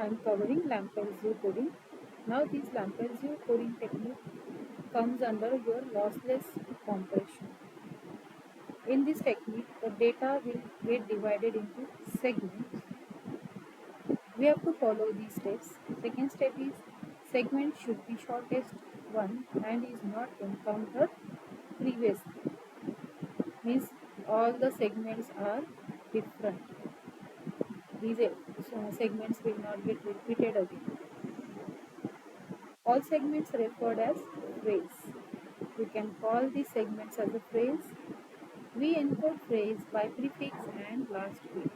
I am covering Lampel coding. Now this Lampel coding technique comes under your lossless compression. In this technique, the data will get divided into segments. We have to follow these steps. Second step is segment should be shortest one and is not encountered previously. Means all the segments are different. These segments will not get repeated again. All segments referred as phrase. We can call these segments as a phrase. We encode phrase by prefix and last bit.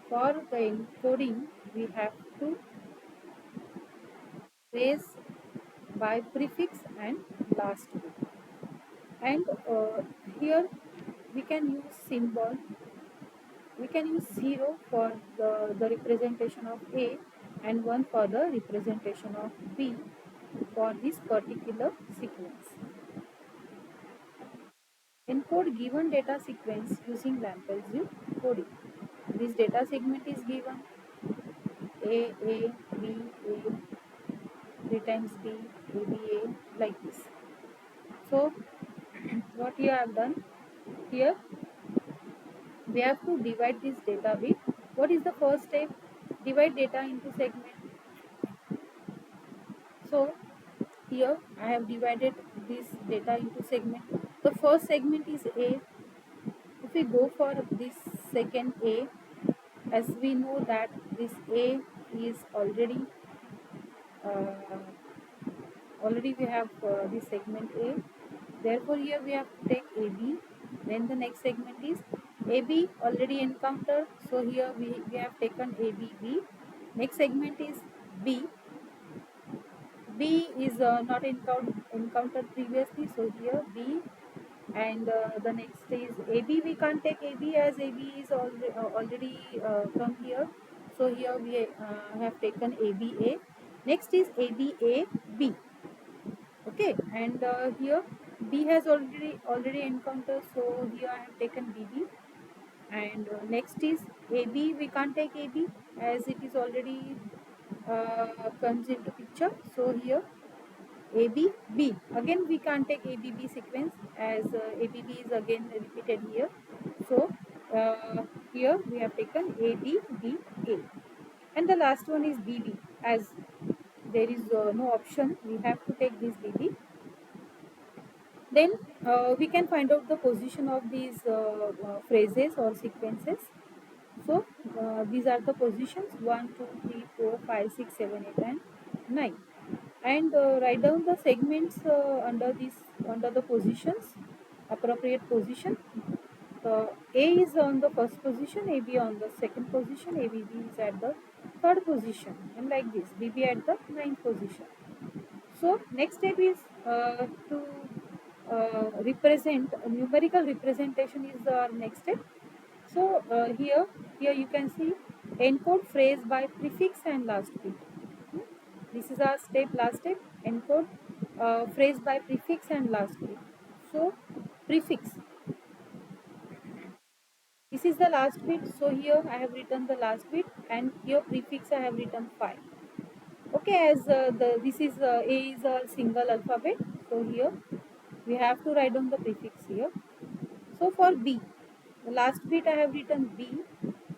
For the encoding, we have to phrase by prefix and last bit. And here we can use symbol. We can use 0 for the representation of A and 1 for the representation of B for this particular sequence. Encode given data sequence using Lampel coding. This data segment is given A, B, A, 3 times B, A, like this. So, what you have done here, we have to divide this data with, what is the first step? Divide data into segment. So, here I have divided this data into segment. The first segment is A. If we go for this second A, as we know that this A is already we have this segment A. Therefore, here we have to take AB. Then the next segment is AB already encountered. So here we have taken ABB. Next segment is B. B is not encountered previously. So here B. And the next is AB. We can't take AB as AB is already come here. So here we have taken ABA. Next is ABAB. Okay, and here B has already encountered. So here I have taken BB. And next is AB. We can't take AB as it is already comes into picture. So here ABB. Again we can't take ABB sequence as ABB is again repeated here. So here we have taken ABBA. And the last one is BB. As there is no option, we have to take this BB. Then we can find out the position of these phrases or sequences. So these are the positions 1, 2, 3, 4, 5, 6, 7, 8 and 9. And write down the segments under the positions, appropriate position. A is on the first position, AB on the second position, ABB is at the third position, and like this, BB at the ninth position. So next step is to represent numerical representation is the next step. So here you can see encode phrase by prefix and last bit. This is our last step, encode phrase by prefix and last bit. So prefix, this is the last bit. So here I have written the last bit, and here prefix I have written 5. Okay, as this is A is a single alphabet, so here we have to write down the prefix here. So for B, the last bit I have written B,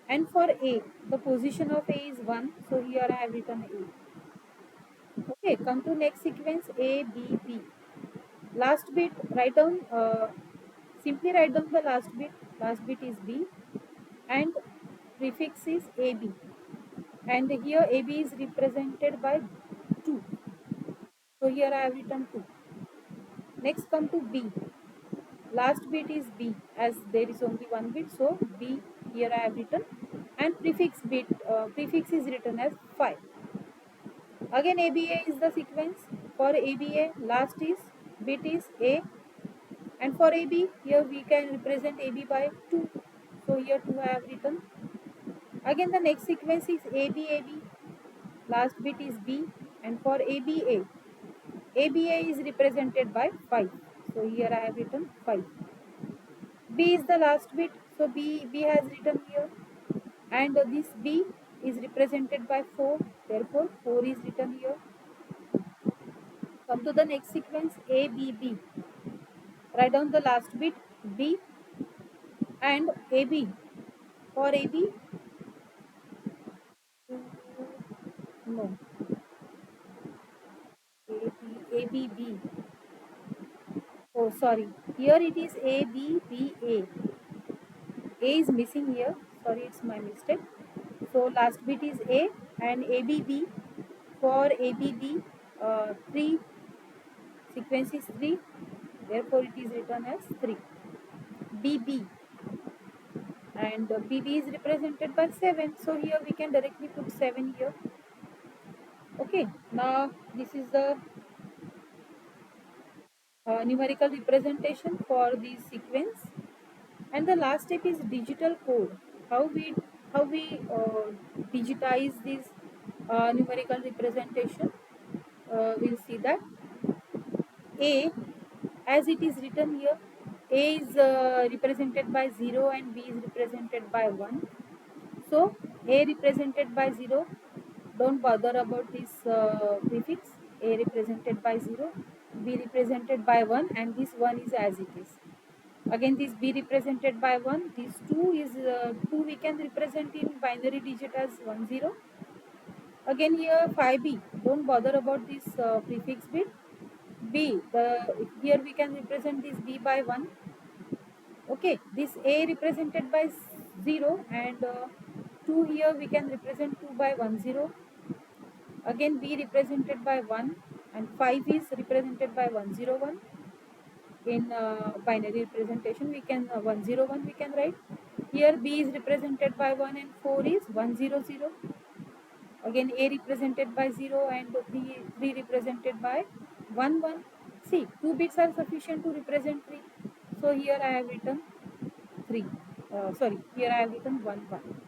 and for A, the position of A is 1, so here I have written A. Okay, come to next sequence A, B, B. Last bit, write down, simply write down the last bit. Last bit is B, and prefix is AB. And here AB is represented by 2. So here I have written 2. Next come to B. Last bit is B as there is only one bit. So B here I have written, and prefix is written as 5. Again ABA is the sequence. For ABA last bit is A, and for AB here we can represent AB by 2. So here 2 I have written. Again the next sequence is ABAB. Last bit is B, and for ABA is represented by 5. So here I have written 5. B is the last bit, so B has written here, and this B is represented by 4, therefore 4 is written here. Come to the next sequence, A, B, B. Write down the last bit B and AB. For AB, no, A, B, B. Oh, sorry. Here it is A, B, B, A. A is missing here. Sorry, it's my mistake. So last bit is A and ABB. For ABB, 3 sequence is 3. Therefore, it is written as 3. BB and BB is represented by 7. So here we can directly put 7 here. Okay. Now this is the numerical representation for this sequence. And the last step is digital code. How we digitize this numerical representation. We'll see that A, as it is written here, A is represented by 0 and B is represented by 1. So A represented by 0, don't bother about this prefix. A represented by 0, B represented by 1, and this 1 is as it is. Again, this B represented by 1, this 2 is 2 we can represent in binary digit as 1 0. Again here 5B, don't bother about this prefix bit. B, here we can represent this B by 1. Okay, this A represented by 0 and 2 here we can represent 2 by 1 0. Again B represented by 1 and 5 is represented by 1 0 1. In binary representation we can 1 0 1 we can write. Here B is represented by 1 and 4 is 1 0 0. Again A represented by 0 and 3 represented by 1 1. See, 2 bits are sufficient to represent 3. So here I have written 3. Here I have written 1 1.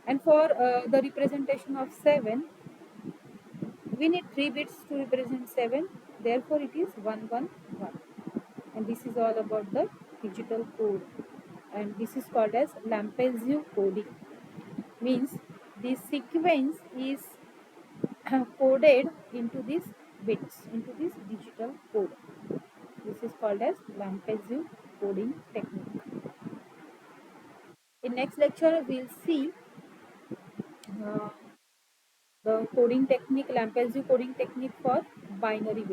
And for the representation of 7, we need 3 bits to represent 7. Therefore it is 1 1 1. And this is all about the digital code. And this is called as Lampel coding. Means this sequence is coded into these bits, into this digital code. This is called as Lampel coding technique. In next lecture, we'll see uh, the coding technique, Lampel coding technique for binary bits.